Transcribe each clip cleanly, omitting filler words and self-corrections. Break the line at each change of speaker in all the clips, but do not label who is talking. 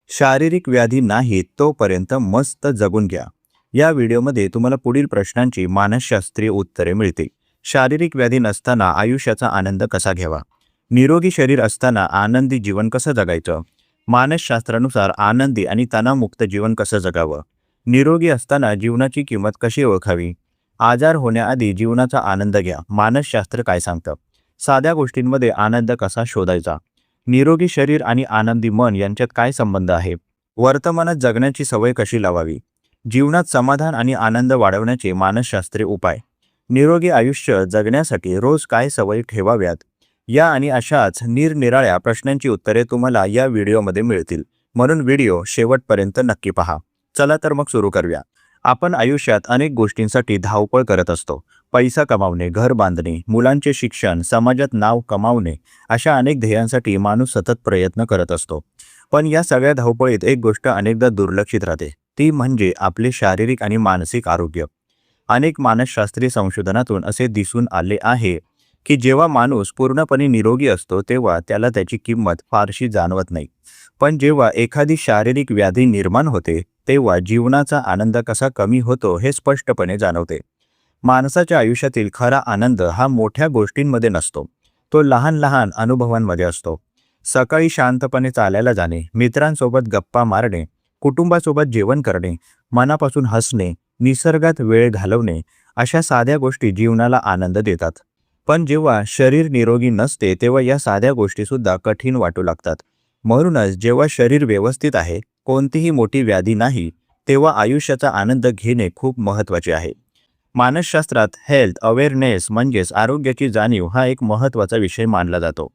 शारीरिक व्याधी नाहीत तोपर्यंत मस्त जगून घ्या. या व्हिडिओमध्ये तुम्हाला पुढील प्रश्नांची मानसशास्त्रीय उत्तरे मिळतील. शारीरिक व्याधी नसताना आयुष्याचा आनंद कसा घ्यावा? निरोगी शरीर असताना आनंदी जीवन कसं जगायचं? मानसशास्त्रानुसार आनंदी आणि तणावमुक्त जीवन कसं जगावं? निरोगी असताना जीवनाची किंमत कशी ओळखावी? आजार होण्याआधी जीवनाचा आनंद घ्या. मानसशास्त्र काय सांगतं? साध्या गोष्टींमध्ये आनंद कसा शोधायचा? निरोगी शरीर आणि आनंदी मन यांच्यात काय संबंध आहे? वर्तमानात जगण्याची सवय कशी लावावी? जीवनात समाधान आणि आनंद वाढवण्याचे मानसशास्त्रीय उपाय. निरोगी आयुष्य जगण्यासाठी रोज काय सवयी ठेवाव्यात? या आणि अशाच निरनिराळ्या प्रश्नांची उत्तरे तुम्हाला या व्हिडिओमध्ये मिळतील, म्हणून व्हिडिओ शेवटपर्यंत नक्की पहा. चला तर मग सुरू करूया. आपण आयुष्यात अनेक गोष्टींसाठी धावपळ करत असतो. पैसा कमावणे, घर बांधणे, मुलांचे शिक्षण, समाजात नाव कमावणे, अशा अनेक ध्येयांसाठी माणूस सतत प्रयत्न करत असतो. पण या सगळ्या धावपळीत एक गोष्ट अनेकदा दुर्लक्षित राहते, ती म्हणजे आपले शारीरिक आणि मानसिक आरोग्य. अनेक मानसशास्त्रीय संशोधनातून असे दिसून आले आहे की जेव्हा माणूस पूर्णपणे निरोगी असतो तेव्हा त्याला त्याची किंमत फारशी जाणवत नाही. पण जेव्हा एखादी शारीरिक व्याधी निर्माण होते तेव्हा जीवनाचा आनंद कसा कमी होतो हे स्पष्टपणे जाणवते. माणसाच्या आयुष्यातील खरा आनंद हा मोठ्या गोष्टींमध्ये नसतो, तो लहान लहान अनुभवांमध्ये असतो. सकाळी शांतपणे चालायला जाणे, मित्रांसोबत गप्पा मारणे, कुटुंबासोबत जेवण करणे, मनापासून हसणे, निसर्गात वेळ घालवणे, अशा साध्या गोष्टी जीवनाला आनंद देतात. पण जेव्हा शरीर निरोगी नसते तेव्हा या साध्या गोष्टीसुद्धा कठीण वाटू लागतात. म्हणूनच जेव्हा शरीर व्यवस्थित आहे, कोणतीही मोठी व्याधी नाही, तेव्हा आयुष्याचा आनंद घेणे खूप महत्त्वाचे आहे. मानसशास्त्रात हेल्थ अवेअरनेस म्हणजेच आरोग्याची जाणीव हा एक महत्त्वाचा विषय मानला जातो.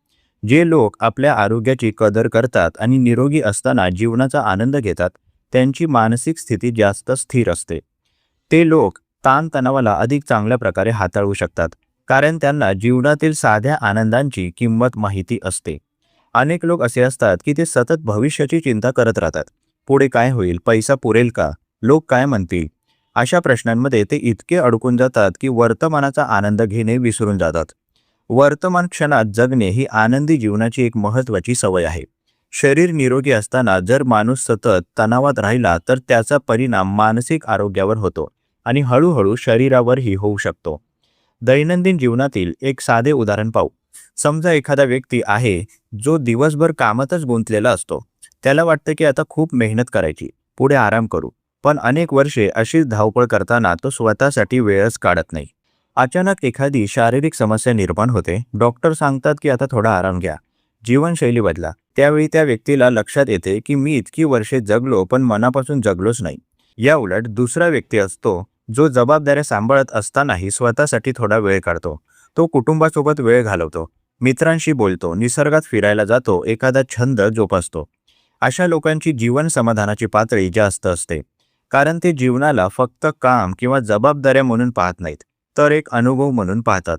जे लोक आपल्या आरोग्याची कदर करतात आणि निरोगी असताना जीवनाचा आनंद घेतात, त्यांची मानसिक स्थिती जास्त स्थिर असते. ते लोक ताणतणावाला अधिक चांगल्या प्रकारे हाताळू शकतात, कारण त्यांना जीवनातील साध्या आनंदांची किंमत माहिती असते. अनेक लोक असे असतात की ते सतत भविष्याची चिंता करत राहतात. पुढे काय होईल? पैसा पुरेल का? लोक काय म्हणतील? अशा प्रश्नांमध्ये ते इतके अडकून जातात की वर्तमानाचा आनंद घेणे विसरून जातात. वर्तमान क्षणात जगणे ही आनंदी जीवनाची एक महत्त्वाची सवय आहे. शरीर निरोगी असताना जर माणूस सतत तणावात राहिला तर त्याचा परिणाम मानसिक आरोग्यावर होतो आणि हळूहळू शरीरावरही होऊ शकतो. दैनंदिन जीवनातील एक साधे उदाहरण पाहू. समजा एखादा व्यक्ती आहे जो दिवसभर कामातच गुंतलेला असतो. त्याला वाटतं की आता खूप मेहनत करायची, पुढे आराम करू. पण अनेक वर्षे अशीच धावपळ करताना तो स्वतःसाठी वेळच काढत नाही. अचानक एखादी शारीरिक समस्या निर्माण होते. डॉक्टर सांगतात की आता थोडा आराम घ्या, जीवनशैली बदला. त्यावेळी त्या व्यक्तीला लक्षात येते की मी इतकी वर्षे जगलो पण मनापासून जगलोच नाही. या उलट दुसरा व्यक्ती असतो जो जबाबदाऱ्या सांभाळत असतानाही स्वतःसाठी थोडा वेळ काढतो. तो कुटुंबासोबत वेळ घालवतो, मित्रांशी बोलतो, निसर्गात फिरायला जातो, एखादा छंद जोपासतो. अशा लोकांची जीवन समाधानाची पातळी जास्त असते, कारण ते जीवनाला फक्त काम किंवा जबाबदाऱ्या म्हणून पाहत नाहीत, तर एक अनुभव म्हणून पाहतात.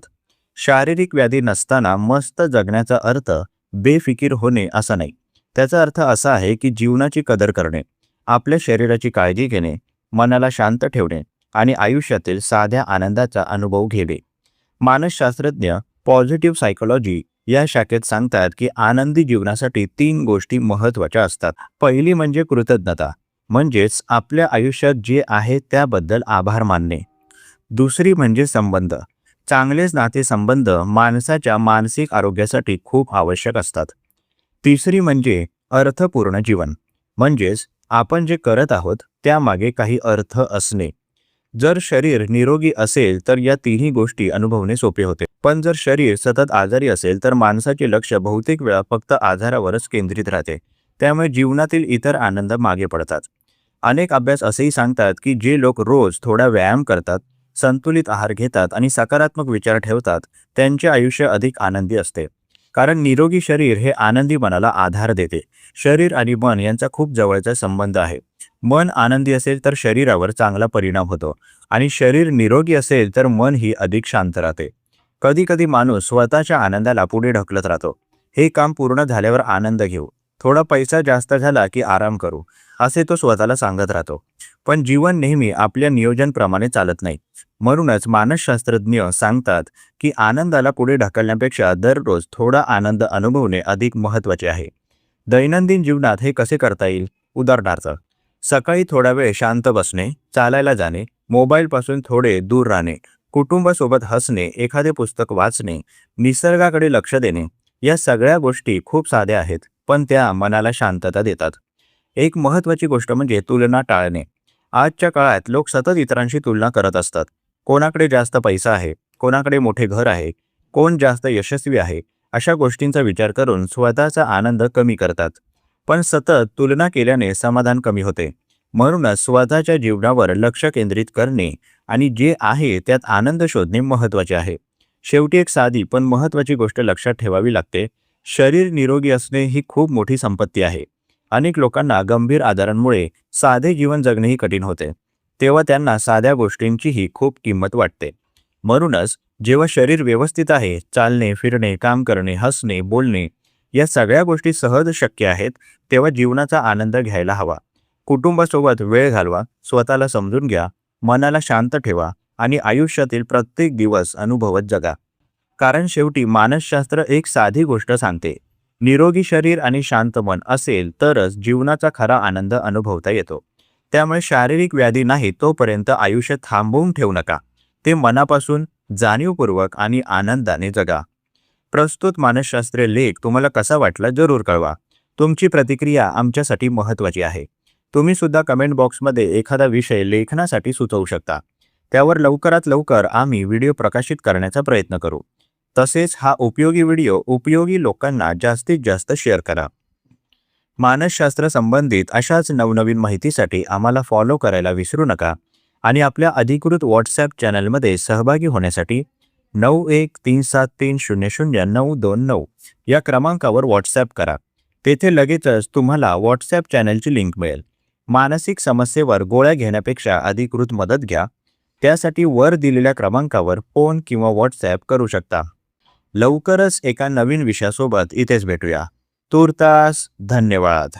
शारीरिक व्याधी नसताना मस्त जगण्याचा अर्थ बेफिकीर होणे असा नाही. त्याचा अर्थ असा आहे की जीवनाची कदर करणे, आपल्या शरीराची काळजी घेणे, मनाला शांत ठेवणे आणि आयुष्यातील साध्या आनंदाचा अनुभव घेणे. मानसशास्त्रज्ञ पॉझिटिव्ह सायकोलॉजी या शाखेत सांगतात की आनंदी जीवनासाठी 3 गोष्टी महत्त्वाच्या असतात. पहिली म्हणजे कृतज्ञता, म्हणजेच आपल्या आयुष्यात जे आहे त्याबद्दल आभार मानणे. दुसरी म्हणजे संबंध. चांगलेच नातेसंबंध माणसाच्या मानसिक आरोग्यासाठी खूप आवश्यक असतात. तिसरी म्हणजे अर्थपूर्ण जीवन, म्हणजेच आपण जे करत आहोत त्यामागे काही अर्थ असणे. जर शरीर निरोगी असेल तर या तिन्ही गोष्टी अनुभवणे सोपे होते. पण जर शरीर सतत आजारी असेल तर माणसाचे लक्ष बहुतेक वेळा फक्त आजारावरच केंद्रित राहते. त्यामुळे जीवनातील इतर आनंद मागे पडतात. अनेक अभ्यास असेही सांगतात की जे लोक रोज थोडा व्यायाम करतात, संतुलित आहार घेतात आणि सकारात्मक विचार ठेवतात, त्यांचे आयुष्य अधिक आनंदी असते. कारण निरोगी शरीर हे आनंदी मनाला आधार देते. शरीर आणि मन यांचा खूप जवळचा संबंध आहे. मन आनंदी असेल तर शरीरावर चांगला परिणाम होतो आणि शरीर निरोगी असेल तर मन ही अधिक शांत राहते. कधी कधी माणूस स्वतःच्या आनंदाला पुढे ढकलत राहतो. हे काम पूर्ण झाल्यावर आनंद घेऊ, थोडा पैसा जास्त झाला की आराम करू, असे तो स्वतःला सांगत राहतो. पण जीवन नेहमी आपल्या नियोजनप्रमाणे चालत नाही. म्हणूनच मानसशास्त्रज्ञ सांगतात की आनंदाला पुढे ढकलण्यापेक्षा दररोज थोडा आनंद अनुभवणे अधिक महत्त्वाचे आहे. दैनंदिन जीवनात हे कसे करता येईल? उदाहरणार्थ, सकाळी थोडा वेळ शांत बसणे, चालायला जाणे, मोबाईलपासून थोडे दूर राहणे, कुटुंबासोबत हसणे, एखादे पुस्तक वाचणे, निसर्गाकडे लक्ष देणे. या सगळ्या गोष्टी खूप साध्या आहेत, पण त्या मनाला शांतता देतात. एक महत्त्वाची गोष्ट म्हणजे तुलना टाळणे. आजच्या काळात लोक सतत इतरांशी तुलना करत असतात. कोणाकडे जास्त पैसा आहे, कोणाकडे मोठे घर आहे, कोण जास्त यशस्वी आहे, अशा गोष्टींचा विचार करून स्वतःचा आनंद कमी करतात. पण सतत तुलना केल्याने समाधान कमी होते. म्हणूनच स्वतःच्या जीवनावर लक्ष केंद्रित करणे आणि जे आहे त्यात आनंद शोधणे महत्त्वाचे आहे. शेवटी एक साधी पण महत्त्वाची गोष्ट लक्षात ठेवावी लागते. शरीर निरोगी असणे ही खूप मोठी संपत्ती आहे. अनेक लोकांना गंभीर आजारांमुळे साधे जीवन जगणेही कठीण होते. तेव्हा त्यांना साध्या गोष्टींचीही खूप किंमत वाटते. म्हणूनच जेव्हा शरीर व्यवस्थित आहे, चालणे, फिरणे, काम करणे, हसणे, बोलणे या सगळ्या गोष्टी सहज शक्य आहेत, तेव्हा जीवनाचा आनंद घ्यायला हवा. कुटुंबासोबत वेळ घालवा, स्वतःला समजून घ्या, मनाला शांत ठेवा आणि आयुष्यातील प्रत्येक दिवस अनुभवत जगा. कारण शेवटी मानसशास्त्र एक साधी गोष्ट सांगते, निरोगी शरीर आणि शांत मन असेल तरच जीवनाचा खरा आनंद अनुभवता येतो. त्यामुळे शारीरिक व्याधी नाही तोपर्यंत आयुष्य थांबवून ठेवू नका. ते मनापासून, जाणीवपूर्वक आणि आनंदाने जगा. प्रस्तुत मानसशास्त्रीय लेख तुम्हाला कसा वाटला जरूर कळवा. तुमची प्रतिक्रिया आमच्यासाठी महत्त्वाची आहे. तुम्ही सुद्धा कमेंट बॉक्समध्ये एखादा विषय लेखनासाठी सुचवू शकता. त्यावर लवकरात लवकर आम्ही व्हिडिओ प्रकाशित करण्याचा प्रयत्न करू. तसेच हा उपयोगी व्हिडिओ उपयोगी लोकांना जास्तीत जास्त शेअर करा. मानसशास्त्र संबंधित अशाच नवनवीन माहितीसाठी आम्हाला फॉलो करायला विसरू नका आणि आपल्या अधिकृत व्हॉट्सॲप चॅनलमध्ये सहभागी होण्यासाठी 9137300929 या क्रमांकावर व्हॉट्सॲप करा. तेथे लगेचच तुम्हाला व्हॉट्सॲप चॅनलची लिंक मिळेल. मानसिक समस्येवर गोळ्या घेण्यापेक्षा अधिकृत मदत घ्या. त्यासाठी वर दिलेल्या क्रमांकावर फोन किंवा व्हॉट्सॲप करू शकता. लवकरच एका नवीन विषयासोबत इथेच भेटूया. तूर्तास धन्यवाद.